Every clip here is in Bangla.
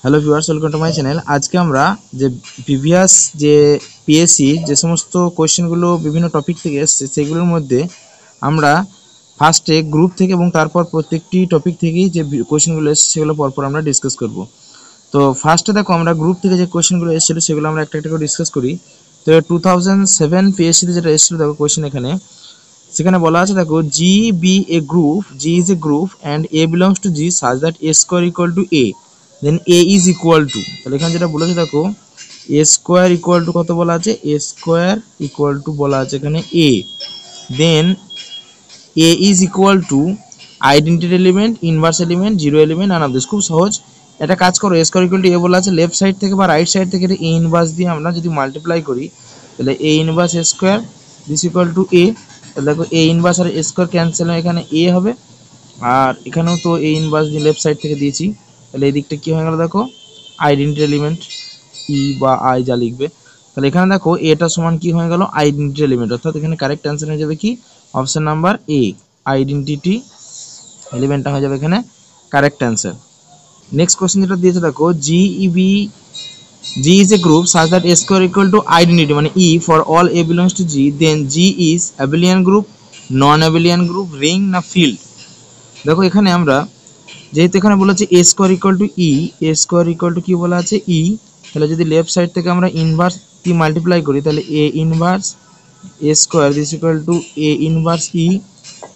Hello viewers, welcome to my channel. আজকে আমরা যে প্রিভিয়াস যে পিএসসি যে সমস্ত কোয়েশ্চেনগুলো বিভিন্ন টপিক থেকে এসছে সেগুলোর মধ্যে আমরা ফার্স্টে গ্রুপ থেকে এবং তারপর প্রত্যেকটি টপিক থেকেই যে কোয়েশ্চেনগুলো এসছে সেগুলো পরপর আমরা ডিসকাস করব। তো ফার্স্টে দেখো, আমরা গ্রুপ থেকে যে কোয়েশ্চেনগুলো এসেছিলো সেগুলো আমরা একটা একটা করে ডিসকাস করি। তো 2007 পিএসসিতে যেটা এসেছিলো দেখো কোয়েশ্চেন এখানে, সেখানে বলা আছে দেখো, G be a group, G is a group and a belongs to G such that a square equal to a, then a is equal to, তাহলে এখানে যেটা বলেছে দেখো, এ স্কোয়ার ইকুয়াল টু কত বলা আছে, এ স্কোয়ার ইকুয়াল টু বলা আছে এখানে a, then a is equal to identity element, inverse element, zero element, none of this. খুব সহজ। এটা কাজ করো, a square equal to a বলা আছে, লেফট সাইড থেকে বা রাইট সাইড থেকে এ ইনভার্স দিয়ে আমরা যদি মাল্টিপ্লাই করি তাহলে a inverse a square this equal to a. তাহলে দেখো এ ইনভার্স আর এ স্কোয়ার ক্যান্সেল হয়ে এখানে এ হবে, আর এখানেও তো এ ইনভার্স দিয়ে লেফট সাইড থেকে দিয়েছি, তাহলে এই দিকটা কি হয়ে গেল দেখো, আইডেন্টিটি এলিমেন্ট ই বা আই যা লিখবে। তাহলে এখানে দেখো এটা সমান কি হয়ে গেল, আইডেন্টিটি এলিমেন্ট, অর্থাৎ এখানে কারেক্ট অ্যান্সার হয়ে যাবে কি, অপশন নাম্বার এ, আইডেন্টিটি এলিমেন্টটা হয়ে যাবে এখানে কারেক্ট অ্যান্সার। নেক্সট কোশ্চেন যেটা দিয়েছে দেখো, G is a group such that A square equal to identity মানে E for all A belongs to G, then G is abelian group, non abelian group, ring না field। দেখো এখানে আমরা যেহেতু এখানে বলেছে A square equal to E, A square equal to কি বলা আছে E, তাহলে যদি লেফট সাইড থেকে আমরা ইনভার্স কি মাল্টিপ্লাই করি তাহলে A inverse A square is equal to A inverse E,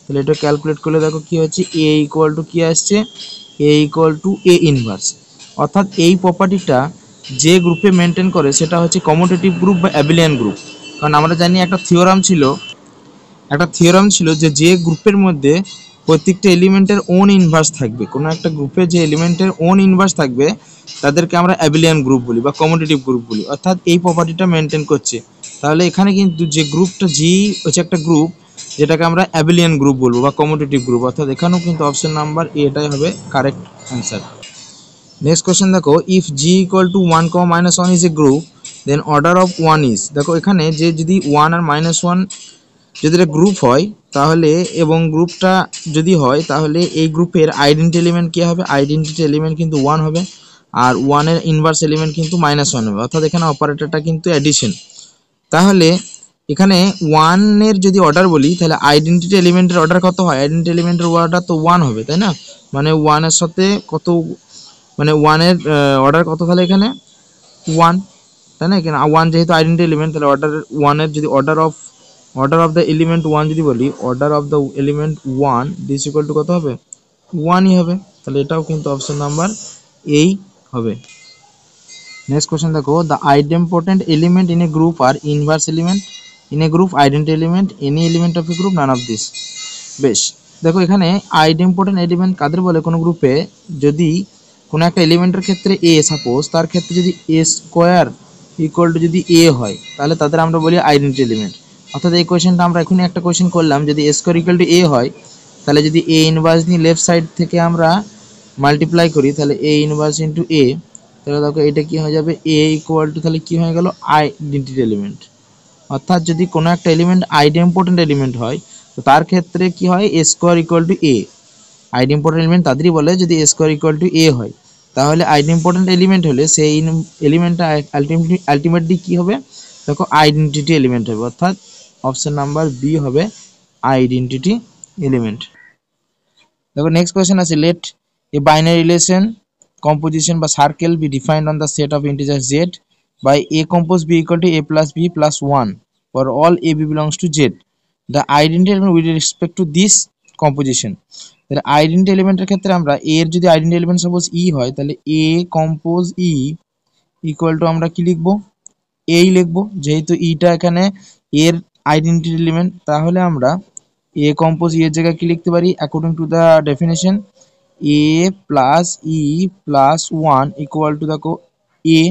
তাহলে এটা ক্যালকুলেট করলে দেখো কি হচ্ছে, A ইকুয়াল টু কি আসছে, A equal to A inverse. অর্থাৎ এই প্রপার্টিটা যে গ্রুপে মেনটেন করে সেটা হচ্ছে কমিউটেটিভ গ্রুপ বা অ্যাবিলিয়ান গ্রুপ। কারণ আমরা জানি একটা থিওরাম ছিল যে যে গ্রুপের মধ্যে প্রত্যেকটা এলিমেন্টের ওন ইনভার্স থাকবে, কোনো একটা গ্রুপে যে এলিমেন্টের ওন ইনভার্স থাকবে তাদেরকে আমরা অ্যাবিলিয়ান গ্রুপ বলি বা কমিউটেটিভ গ্রুপ বলি, অর্থাৎ এই প্রপার্টিটা মেনটেন করছে। তাহলে এখানে কিন্তু যে গ্রুপটা জি হচ্ছে একটা গ্রুপ যেটাকে আমরা অ্যাবিলিয়ান গ্রুপ বলবো বা কমিউটেটিভ গ্রুপ, অর্থাৎ এখানেও কিন্তু অপশন নাম্বার এটাই হবে কারেক্ট অ্যান্সার। নেক্সট কোয়েশ্চেন দেখো, if G equal to 1, -1 is a group, then order of 1 is. দেখো এখানে যে যদি 1 আর -1 যদি এটা গ্রুপ হয় তাহলে, এবং গ্রুপটা যদি হয় তাহলে এই গ্রুপের আইডেন্টিটি এলিমেন্ট কী হবে, আইডেন্টিটি এলিমেন্ট কিন্তু 1 হবে, আর 1 এর ইনভার্স এলিমেন্ট কিন্তু -1 হবে, অর্থাৎ এখানে অপারেটরটা কিন্তু অ্যাডিশন। তাহলে এখানে 1 এর যদি অর্ডার বলি তাহলে আইডেন্টিটি এলিমেন্টের অর্ডার কত হয়, আইডেন্টিটি এলিমেন্টের অর্ডার তো 1 হবে, তাই না? মানে 1 এর সাথে কত, মানে 1 এর অর্ডার কত, তাহলে এখানে 1, তাই না? এখানে 1 যেহেতু আইডেন্টিটি এলিমেন্ট, তাহলে অর্ডার 1 এর যদি অর্ডার অফ দ্য এলিমেন্ট 1 যদি বলি, order of the element 1 this equal to কত হবে, 1ই হবে। তাহলে এটাও কিন্তু অপশন নাম্বার এই হবে। নেক্সট কোশ্চেন দেখো, the idempotent element in a group আর inverse element in a group, identity element, any element of a group, none of this. বেশ, দেখো এখানে আইডেম্পোর্টেন্ট এলিমেন্ট কাদের বলে, কোনো গ্রুপে যদি কোনো একটা এলিমেন্টের ক্ষেত্রে এ, সাপোজ তার ক্ষেত্রে যদি এ স্কোয়ার ইকুয়াল টু যদি এ হয় তাহলে তাদের আমরা বলি আইডেন্টি এলিমেন্ট। অর্থাৎ এই কোয়েশ্চেনটা আমরা এখনই একটা কোয়েশ্চেন করলাম, যদি a square equal to a হয় তাহলে যদি এ ইনভার্স নিয়ে লেফট সাইড থেকে আমরা মাল্টিপ্লাই করি তাহলে এ ইনভার্স ইন্টু এ, তাহলে দেখো এটা কি হয়ে যাবে, এ ইকুয়াল টু তাহলে কি হয়ে গেল, আইডেন্টিটি এলিমেন্ট। অর্থাৎ যদি কোনো একটা এলিমেন্ট আইডেম্পোর্টেন্ট এলিমেন্ট হয় তো তার ক্ষেত্রে কি হয়, a square equal to a. Idempotent element তাদেরই বলে যদি a square equal to a হয়, তাহলে আইডেম্পোর্টেন্ট এলিমেন্ট হলে সেই এলিমেন্টটা আলটিমেটলি কি হবে, দেখো আইডেন্টিটি এলিমেন্ট হবে, অর্থাৎ অপশন নাম্বার বি হবে আইডেন্টিটি এলিমেন্ট। দেখো নেক্সট কোয়েশ্চেন আছে, let a binary relation composition বা circle be defined on the set of integers z by a compose b equal to a plus b plus 1 for all a b belongs to z. The identity element with respect to this composition. তাহলে আইডেন্টি এলিমেন্টের ক্ষেত্রে আমরা এর যদি আইডেন্টি এলিমেন্ট সাপোজ ই হয় তাহলে এ কম্পোজ ই ইকুয়াল টু আমরা কি লিখবো, এই লিখবো, যেহেতু ইটা এখানে এর আইডেন্টি এলিমেন্ট, তাহলে আমরা এ কম্পোজ ই এর জায়গায় কি লিখতে পারি, according to the definition A plus E plus 1 equal to দেখো এ,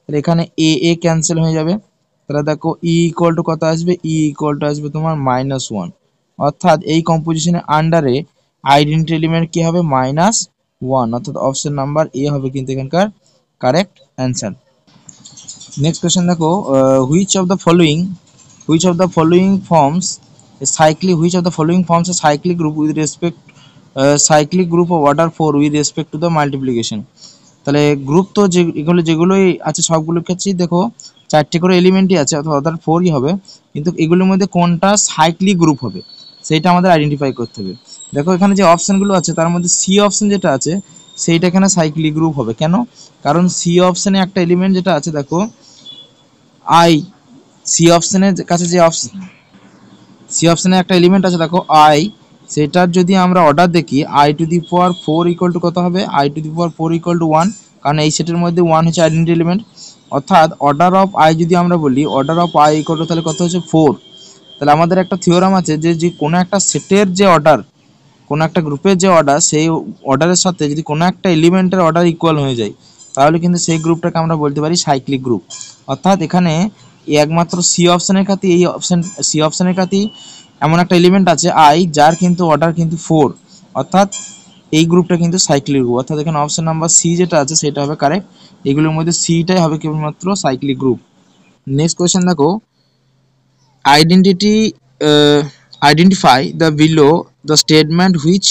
তাহলে এখানে এ ক্যান্সেল হয়ে যাবে, তাহলে দেখো ই ইকুয়াল টু কত আসবে, ই ইকুয়াল টু আসবে তোমার -1, অর্থাৎ এই কম্পোজিশনের আন্ডারে আইডেন্টি এলিমেন্ট কি হবে, -1, অর্থাৎ অপশন নাম্বার এ হবে কিন্তু এখানকার কারেক্ট অ্যান্সার। নেক্সট কোয়েশ্চেন দেখো, which of the following forms a cyclic group with respect cyclic group of order 4 with respect to the multiplication. তাহলে গ্রুপ তো যে যেগুলোই আছে সবগুলোর ক্ষেত্রেই দেখো 4টে করে এলিমেন্টই আছে, অর্থাৎ 4ই হবে, কিন্তু এগুলোর মধ্যে কোনটা সাইক্লিক গ্রুপ হবে সেইটা আমাদের আইডেন্টিফাই করতে হবে। দেখো এখানে যে অপশনগুলো আছে তার মধ্যে সি অপশন যেটা আছে সেইটা এখানে সাইক্লিক গ্রুপ হবে। কেন? কারণ সি অপশনে একটা এলিমেন্ট যেটা আছে দেখো আই, সি অপশনের কাছে যে সি অপশনে একটা এলিমেন্ট আছে দেখো আই, সেটার যদি আমরা অর্ডার দেখি I to the power 4 equal to কত হবে, I to the power 4 equal to 1, কারণ এই সেটের মধ্যে 1 হচ্ছে আইডেন্টি এলিমেন্ট। অর্থাৎ অর্ডার অফ আই যদি আমরা বলি order of I equal to তাহলে কত হচ্ছে 4। তাহলে আমাদের একটা থিওরাম আছে যে কোনো একটা সেটের যে অর্ডার, কোনো একটা গ্রুপের যে অর্ডার, সেই অর্ডারের সাথে যদি কোনো একটা এলিমেন্টের অর্ডার ইকুয়াল হয়ে যায় তাহলে কিন্তু সেই গ্রুপটাকে আমরা বলতে পারি সাইক্লিক গ্রুপ। অর্থাৎ এখানে একমাত্র সি অপশনের কাছে এই অপশন সি অপশনের কাছে এমন একটা এলিমেন্ট আছে আই যার কিন্তু অর্ডার কিন্তু 4, অর্থাৎ এই গ্রুপটা কিন্তু সাইক্লিক গ্রুপ। অর্থাৎ এখানে অপশন নাম্বার সি যেটা আছে সেটা হবে কারেক্ট, এগুলোর মধ্যে সিটাই হবে কেবলমাত্র সাইক্লিক গ্রুপ। নেক্সট কোয়েশ্চেন দেখো, identity identify the below the statement which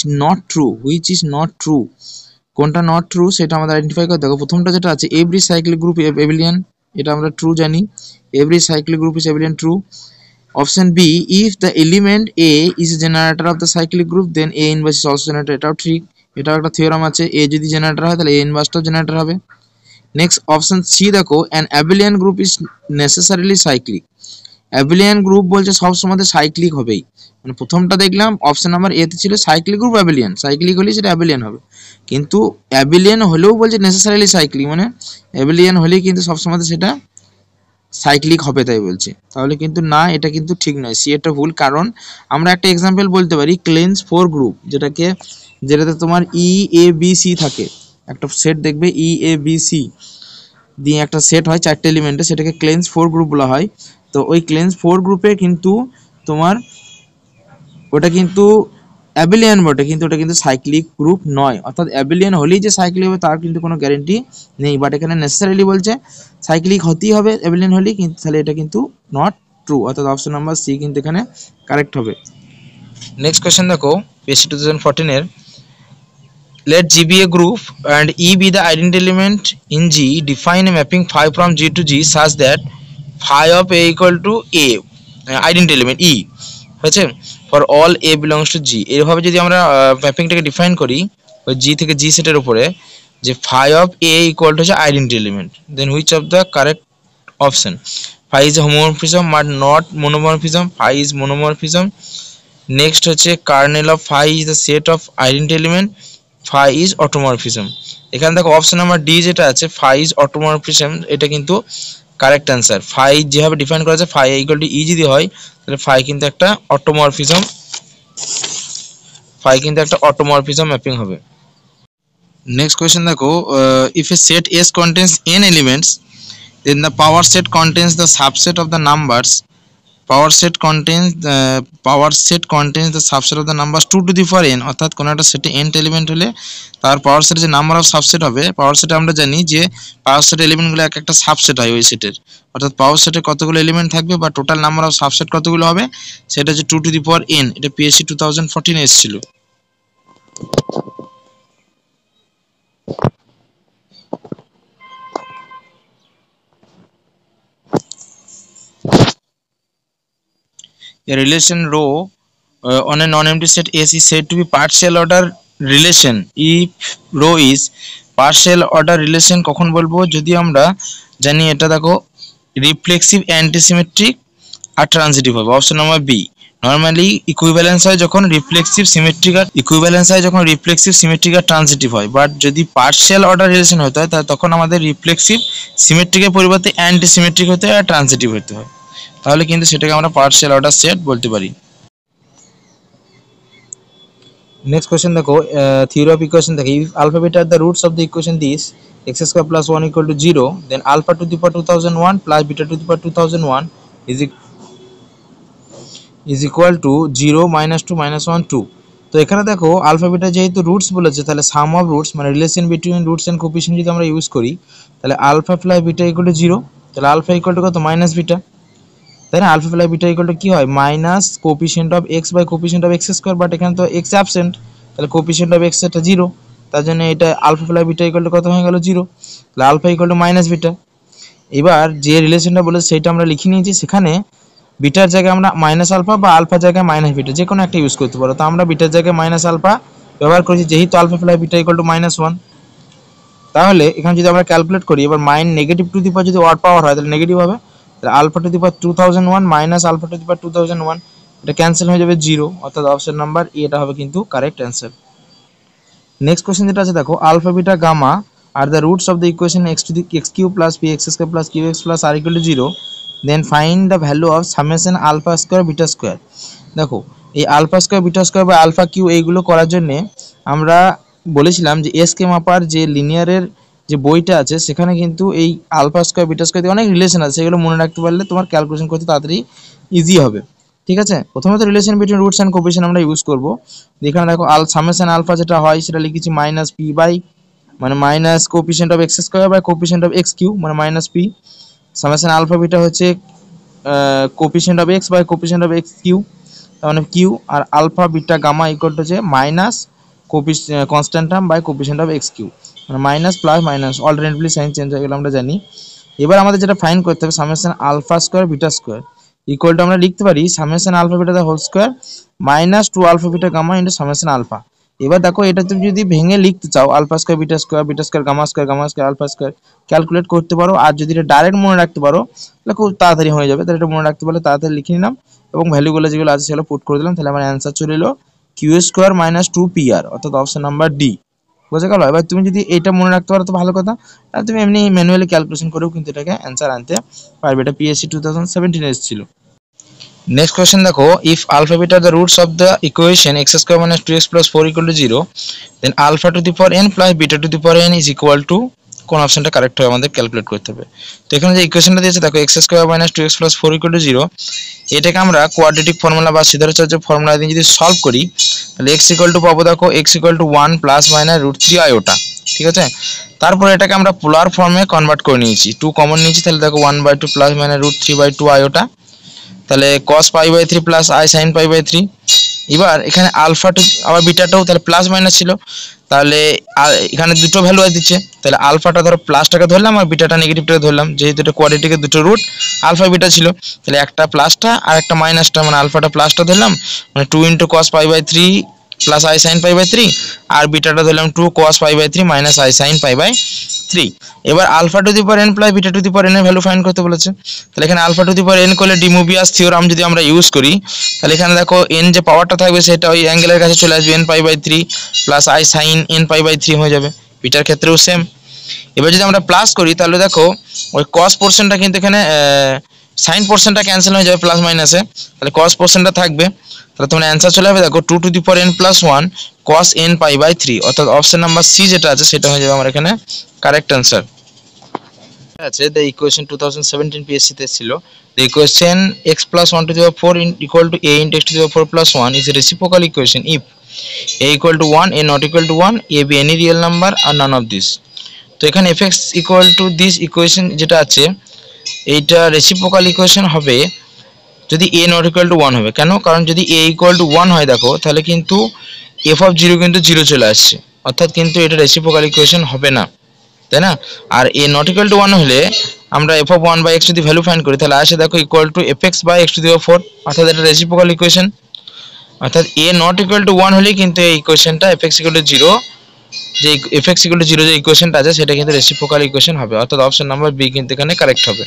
is not true. কোনটা নট ট্রু সেটা আমাদের আইডেন্টিফাই করে দেখো। প্রথমটা যেটা আছে এভরি সাইক্লিক গ্রুপ এবিলিয়ান, এটা আমরা ট্রু জানি, every cyclic group is abelian, true. Option B, if the element a is a generator of the cyclic group then a inverse is also generator, এটাও ঠিক, এটাও একটা থিওরাম আছে, এ যদি জেনারেটর হয় তাহলে এ ইনভার্সটাও জেনারেটর হবে। নেক্সট অপশন সি দেখো, an abelian group is necessarily cyclic. Abelian group বলছে সবসময় সাইক্লিক হবেই, মানে প্রথমটা দেখলাম অপশন নাম্বার এতে ছিল সাইক্লিক গ্রুপ অ্যাবিলিয়ান, সাইক্লিক হলেই সেটা অ্যাবিলিয়ান হবে, কিন্তু অ্যাবিলিয়ান হলেও বলছে নেসেসারিলি সাইক্লিক, মানে অ্যাবিলিয়ান হলেই কিন্তু সবসময় সেটা সাইক্লিক হবে তাই বলছে, তাহলে কিন্তু না, এটা কিন্তু ঠিক নয়, সি এটা ভুল। কারণ আমরা একটা এক্সাম্পল বলতে পারি ক্লেন্স 4 গ্রুপ, যেটাতে তোমার ই এ বি সি থাকে, একটা সেট দেখবে ই এ বি সি দিয়ে একটা সেট হয় 4টে এলিমেন্টে, সেটাকে ক্লেন্স 4 গ্রুপ বলা হয়। তো ওই ক্লেন্স 4 গ্রুপে কিন্তু তোমার ওটা কিন্তু অ্যাবিলিয়ান বটে, কিন্তু ওটা কিন্তু সাইক্লিক গ্রুপ নয়, অর্থাৎ অ্যাবিলিয়ান হলেই যে সাইক্লিক হবে তার কিন্তু কোনো গ্যারেন্টি নেই, বাট এখানে নেসেসারিলি বলছে সাইক্লিক হতেই হবে অ্যাবিলিয়ান হলেই, কিন্তু তাহলে এটা কিন্তু নট ট্রু, অর্থাৎ অপশন নাম্বার সি কিন্তু এখানে কারেক্ট হবে। নেক্সট কোয়েশ্চেন দেখো, পেসি 2014 এর, let G be a group and E be the identity element in G, define a mapping phi from G to G such that phi of A equal to A, identity element E হয়েছে, for all A belongs to G। এইভাবে যদি আমরা ম্যাপিংটাকে ডিফাইন করি ওই G থেকে G সেটের উপরে, যে phi of A equal to হচ্ছে identity element, then which of the correct option? Phi is a homomorphism but not monomorphism, phi is monomorphism। Next হচ্ছে kernel of phi is the set of identity element, phi is automorphism। এখানে দেখো অপশন নাম্বার ডি যেটা আছে phi is automorphism, এটা কিন্তু কারেক্ট অ্যান্সার। phi যেভাবে ডিফাইন করা আছে phi ইকুয়াল টু ই যদি হয় তাহলে phi কিন্তু একটা অটোমরফিজম ম্যাপিং হবে। নেক্সট কোয়েশ্চেন দেখো, if a set S contains n elements then the power set contains the subset of the numbers, power set contains the subset of the numbers 2 to the power n, অর্থাৎ কোন একটা সেটে n এলিমেন্ট হলে তার পাওয়ার সেটে যে নাম্বার অফ সাবসেট হবে, পাওয়ার সেটে আমরা জানি যে পাওয়ার সেট এলিমেন্টগুলো এক একটা সাবসেট হয় ওই সেটের, অর্থাৎ পাওয়ার সেটে কতগুলো এলিমেন্ট থাকবে বা টোটাল নাম্বার অফ সাবসেট কতগুলো হবে সেটা হচ্ছে 2 to the power n। এটা পিএসসি 2014 এ এসেছিল। A relation rho on a non-empty set S is said to be partial order relation if rho is partial order relation। কখন বলবো? যদি আমরা জানি এটা দেখো রিফ্লেক্সিভ অ্যান্টিসিমেট্রিক আর ট্রানজিটিভ হবে, option number B. Normally equivalence হয় যখন রিফ্লেক্সিভ সিমেট্রিক আর ট্রানজিটিভ হয়, বাট যদি পার্শিয়াল অর্ডার রিলেশন হতে হয় তখন আমাদের রিফ্লেক্সিভ সিমেট্রিকের পরিবর্তে অ্যান্টিসিমেট্রিক হতে হয় আর ট্রানজিটিভ হতে হয়, তাহলে কিন্তু সেটাকে আমরা পার্শিয়াল অর্ডার সেট বলতে পারি। নেক্সট কোয়েশ্চেন দেখো, থিওরি অফ ইকুয়েশন দেখো, if alpha beta are the roots of the equation this x square plus 1 equal to 0, then alpha to the power 2001 plus beta to the power 2001 is equal to 0 minus 2 minus 1 2। তো এখানে দেখো আলফা বিটা যেহেতু রুটস বলেছে তাহলে সাম অফ রুটস মানে relation between roots and coefficient যদি আমরা ইউজ করি তাহলে alpha plus beta equal to 0, তাহলে আলফা ইকুয়াল টু কত মাইনাস বিটা, তাই না? Alpha plus beta equal to কি হয় minus coefficient of x by coefficient of x square, but এখানে তো x অ্যাবসেন্ট, তাহলে কোএফিসিয়েন্ট অফ x এটা 0, তার জন্য এটা alpha plus beta equal to কত হয়ে গেল 0, তাহলে alpha equal to minus beta. এবার যে রিলেশনটা বলে সেটা আমরা লিখে নিয়েছি, সেখানে বিটার জায়গায় আমরা মাইনাস আলফা বা আলফার জায়গায় মাইনাস বিটা যে কোনো একটা ইউজ করতে পারো। তো আমরা বিটার জায়গায় মাইনাস আলফা ব্যবহার করেছি, যেহেতু alpha plus beta equal to -1। তাহলে এখানে যদি আমরা ক্যালকুলেট করি, এবার নেগেটিভ টু দি পাওয়ার যদি অড পাওয়ার হয় তাহলে নেগেটিভ হবে, তাহলে alpha to the power 2001 minus alpha to the power 2001, এটা ক্যান্সেল হয়ে যাবে 0, অর্থাৎ অপশন নাম্বার এ এটা হবে কিন্তু কারেক্ট অ্যান্সার। নেক্সট কোশ্চেন যেটা আছে দেখো, আলফা বিটা গামা আর the roots of the equation x to the x cube plus p x square plus qx plus r equal to 0, then find the value of summation alpha square beta square। দেখো এই আলফা স্কয়ার বিটা স্কয়ার বা আলফা কিউ এইগুলো করার জন্য আমরা বলেছিলাম যে এস কে মাপার যে লিনিয়ারের যে বইটা আছে সেখানে কিন্তু এই আলফা স্কয়ার বিটা স্কয়ার দিয়ে অনেক রিলেশন আছে, সেগুলো মনে রাখতে পারলে তোমার ক্যালকুলেশন করতে তাড়াতাড়ি ইজি হবে। ঠিক আছে, প্রথমত relation between roots and coefficient আমরা ইউজ করব। এখানে দেখো সামেশন আলফা যেটা হয় সেটা লিখেছি মাইনাস পি বাই মানে minus coefficient of x square by coefficient of x cube মানে minus p. Summation alpha beta হচ্ছে coefficient of x by coefficient of x cube, তার মানে কিউ, আর alpha beta gamma equal to হচ্ছে minus constant term by coefficient of x cube, মানে minus plus minus alternately sign change হয়ে গেল আমরা জানি। এবার আমাদের যেটা ফাইন্ড করতে হবে summation alpha square beta square equal to আমরা লিখতে পারি summation alpha beta the whole square minus 2 alpha beta gamma into summation alpha. এবার দেখো এটা তুমি যদি ভেঙে লিখতে চাও alpha square beta square gamma square alpha square calculate করতে পারো, আর যদি এটা ডাইরেক্ট মনে রাখতে পারো তাহলে খুব তাড়াতাড়ি হয়ে যাবে। তাহলে এটা মনে রাখতে পারলে তাড়াতাড়ি লিখে নিলাম এবং ভ্যালুগুলো যেগুলো আছে সেগুলো পুট করে দিলাম, তাহলে আমার অ্যান্সার চলে এলো কিউ স্কয়ার মাইনাস 2pr, অর্থাৎ অপশন নাম্বার ডি। বুঝে গেল? এবার তুমি যদি এটা মনে রাখতে পারো তো ভালো কথা, আর তুমি এমনি ম্যানুয়ালি ক্যালকুলেশন করেও কিন্তু এটাকে অ্যান্সার আনতে পারবে। এটা পিএসসি 2017 এসেছিল। নেক্সট কোশ্চেন দেখো, if alpha beta the roots of the equation x square minus 2x plus 4 equal to 0, then alpha to the power n plus beta to the power n is equal to, কোন অপশনটা কারেক্ট হবে আমাদের ক্যালকুলেট করতে হবে। তো এখানে যে ইকুয়েশনটা দিয়েছে দেখো x square minus 2x plus 4 equal to 0, এটাকে আমরা কোয়াড্রেটিক ফর্মুলা বা সিদ্ধার্থচার্য ফর্মুলা দিয়ে যদি সলভ করি তাহলে x ইকুয়াল টু পাবো দেখো x equal to 1 plus minus √3 iota. ঠিক আছে, তারপর এটাকে আমরা পোলার ফর্মে কনভার্ট করে নিয়েছি, 2 কমন নিয়েছি, তাহলে দেখো 1/2 প্লাস মাইনাস √3/2 আয়োটা, তাহলে cos π/3 প্লাস i sin π/3। এবার এখানে আলফা টু আবার বিটাটাও তাহলে প্লাস মাইনাস ছিল, তাহলে এখানে দুটো ভ্যালু দিচ্ছে, তাহলে আলফাটা ধরো প্লাসটাকে ধরলাম আর বিটাটা নেগেটিভটাকে ধরলাম, যেহেতু এটা কোয়াড্রেটিকের দুটো রুট আলফা বিটা ছিল, তাহলে একটা প্লাসটা আর একটা মাইনাসটা, মানে আলফাটা প্লাসটা ধরলাম মানে 2 × cos π/3 প্লাস i sin π/3, আর বিটাটা ধরলাম 2 cos π/3 মাইনাস i sin π/3। এবার alpha to the power n plus beta to the power n এর ভ্যালু ফাইন্ড করতে বলেছে, তাহলে এখানে আলফা টু দি পাওয়ার n করলে ডিমোভিয়াস থিওরাম যদি আমরা ইউজ করি তাহলে এখানে দেখো n যে পাওয়ারটা থাকবে সেটা ওই অ্যাঙ্গেলের কাছে চলে আসবে n π/3 plus i sin n π/3 হয়ে যাবে, বিটার ক্ষেত্রেও সেম। এবার যদি আমরা প্লাস করি তাহলে দেখো ওই cos পোরশনটা কিন্তু এখানে সাইন পোরশনটা ক্যান্সেল হয়ে যাবে প্লাস মাইনাসে, তাহলে cos পোরশনটা থাকবে, তাহলে তোমার অ্যান্সার চলে যাবে দেখো 2 to the power n plus 1 cos n π/3, অর্থাৎ অপশন নাম্বার সি যেটা আছে সেটা হয়ে যাবে আমার এখানে কারেক্ট অ্যান্সার। আছে দ্য ইকুয়েশন 2017 পিএসসি তে ছিল, the equation x plus 1 to the power 4 equal to a into x to the power 4 plus 1 is a reciprocal equation if a equal to 1, a not equal to 1, a be any real number or none of this। তো এখানে fx equal to this equation যেটা আছে এইটা রেসিপ্রোকাল ইকুয়েশন হবে যদি a not equal to 1 হবে। কেন? কারণ যদি a equal to 1 হয় দেখো তাহলে কিন্তু f of 0 কিন্তু 0 চলে আসছে, অর্থাৎ কিন্তু এটা রেসিপ্রোকাল ইকুয়েশন হবে না, তাই না? আর a not equal to 1 হলে আমরা f of 1 by x যদি ভ্যালু ফাইন্ড করি তাহলে আসে দেখো equal to fx by x to the power 4, অর্থাৎ এটা রেসিপ্রোকাল ইকুয়েশন, অর্থাৎ a not equal to 1 হলে কিন্তু এই ইকুয়েশনটা fx equal to 0 যে fx equal to 0 যে ইকুয়েশনটা আছে সেটা কিন্তু রেসিপ্রোকাল ইকুয়েশন হবে, অর্থাৎ অপশন নাম্বার বি কিন্তু এখানে কারেক্ট হবে।